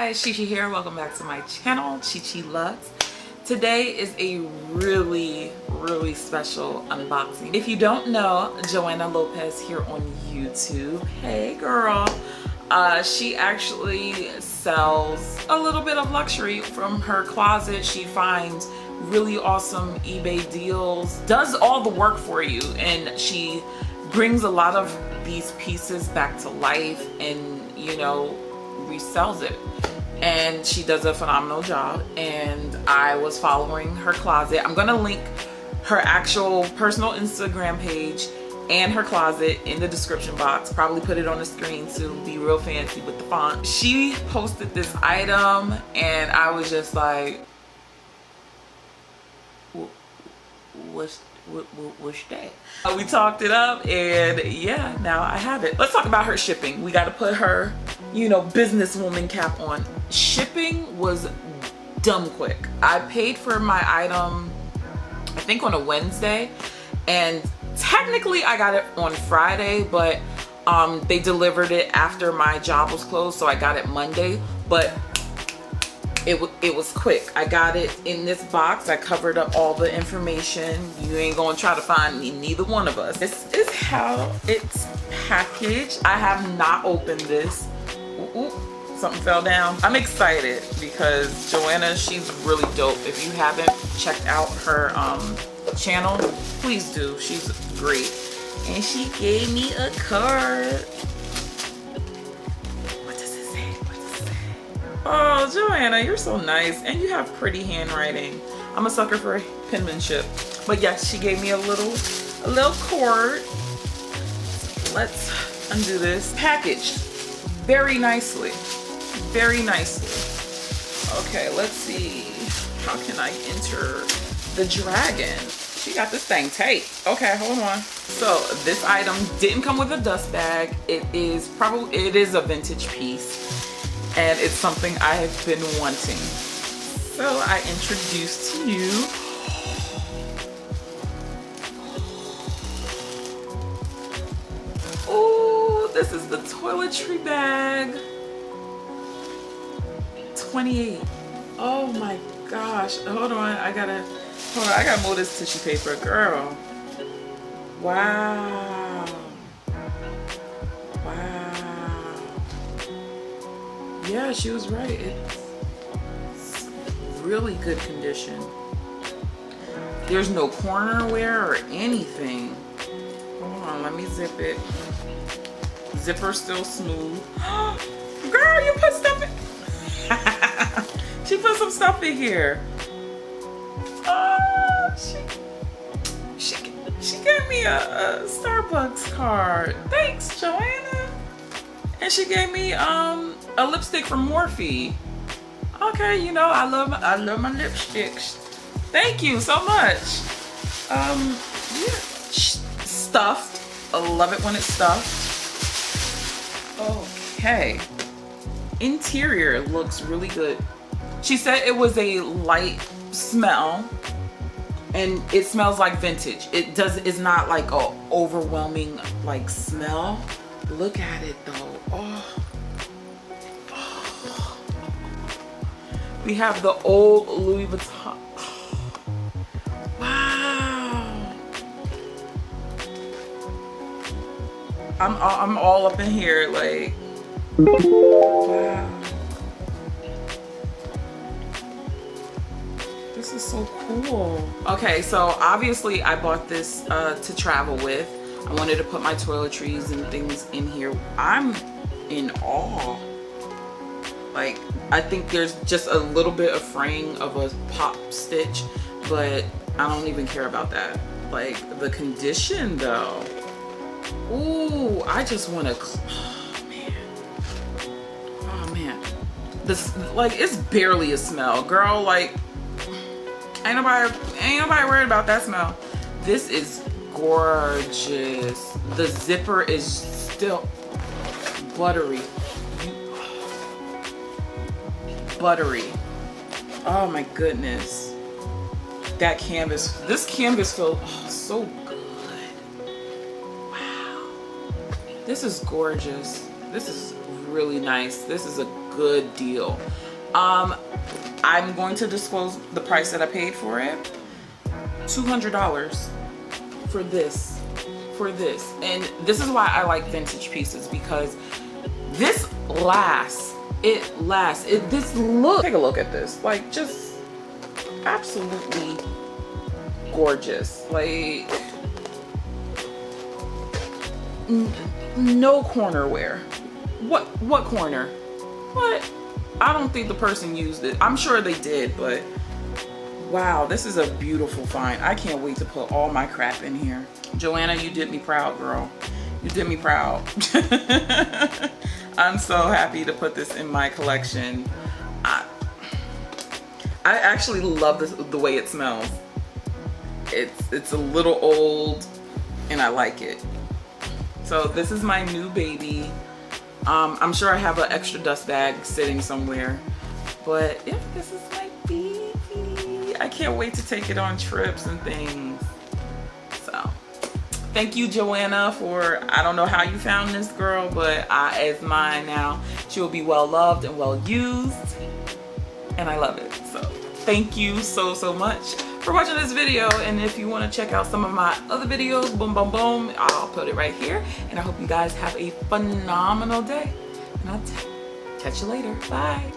guys, Chi-Chi here. Welcome back to my channel, Chi.Chi.Luxe. Today is a really special unboxing. If you don't know Johanna Lopez here on YouTube, hey girl, she actually sells a little bit of luxury from her closet. She finds really awesome eBay deals, does all the work for you, and she brings a lot of these pieces back to life and, you know, resells it. And she does a phenomenal job, and I was following her closet. I'm gonna link her actual personal Instagram page and her closet in the description box. Probably put it on the screen to be real fancy with the font. She posted this item and I was just like, what's that? We talked it up and yeah, now I have it. Let's talk about her shipping. We got to put her, you know, businesswoman cap on. Shipping was dumb quick. I paid for my item, I think on a Wednesday, and technically I got it on Friday, but they delivered it after my job was closed, so I got it Monday, but it was quick. I got it in this box. I covered up all the information. You ain't gonna try to find neither one of us. This is how it's packaged. I have not opened this. Ooh, something fell down. I'm excited because Johanna, she's really dope. If you haven't checked out her channel, please do. She's great. And she gave me a card. Oh, Johanna, you're so nice, and you have pretty handwriting. I'm a sucker for penmanship. But yes, she gave me a little cord. Let's undo this. Packaged very nicely, very nicely. Okay, let's see. How can I enter the dragon? She got this thing taped. Okay, hold on. So this item didn't come with a dust bag. It is a vintage piece. And it's something I have been wanting. So I introduce to you oh, this is the toiletry bag. 28. Oh my gosh. Hold on, I gotta move this tissue paper, girl. Wow. Yeah, she was right. It's really good condition. There's no corner wear or anything. Hold on, let me zip it. Zipper still smooth. Girl, you put stuff in. She put some stuff in here. Oh, she gave me a Starbucks card. Thanks, Johanna. And she gave me a lipstick from Morphe. Okay, you know, I love my lipsticks. Thank you so much. Yeah, stuffed. I love it when it's stuffed. Okay. Interior looks really good. She said it was a light smell and it smells like vintage. It's not like a overwhelming like smell. Look at it though. Oh. We have the old Louis Vuitton. Wow. I'm all up in here like, wow. This is so cool. Okay, so obviously I bought this to travel with. I wanted to put my toiletries and things in here. I'm in awe. Like, I think there's just a little bit of fraying of a pop stitch, but I don't even care about that. Like, the condition though. Ooh, I just want to, oh man. Oh man. This, like, it's barely a smell, girl. Like, ain't nobody worried about that smell. This is gorgeous. The zipper is still buttery. Buttery. Oh my goodness. That canvas, this canvas feels so good. Wow. This is gorgeous. This is really nice. This is a good deal. I'm going to disclose the price that I paid for it. $200 for this. And this is why I like vintage pieces, because this lasts. It lasts. This look, take a look at this. Like, just absolutely gorgeous. Like, no corner wear. What corner? What? I don't think the person used it. I'm sure they did, but wow, this is a beautiful find. I can't wait to put all my crap in here. Johanna, you did me proud, girl. You did me proud. I'm so happy to put this in my collection. I actually love the way it smells. It's a little old and I like it. So this is my new baby. I'm sure I have an extra dust bag sitting somewhere, but yeah, this is my baby. I can't wait to take it on trips and things. So thank you, Johanna, for, I don't know how you found this girl, but it's mine now. She will be well loved and well used, and I love it. So thank you so much for watching this video. And if you want to check out some of my other videos, boom boom boom, I'll put it right here. And I hope you guys have a phenomenal day, and I'll catch you later. Bye.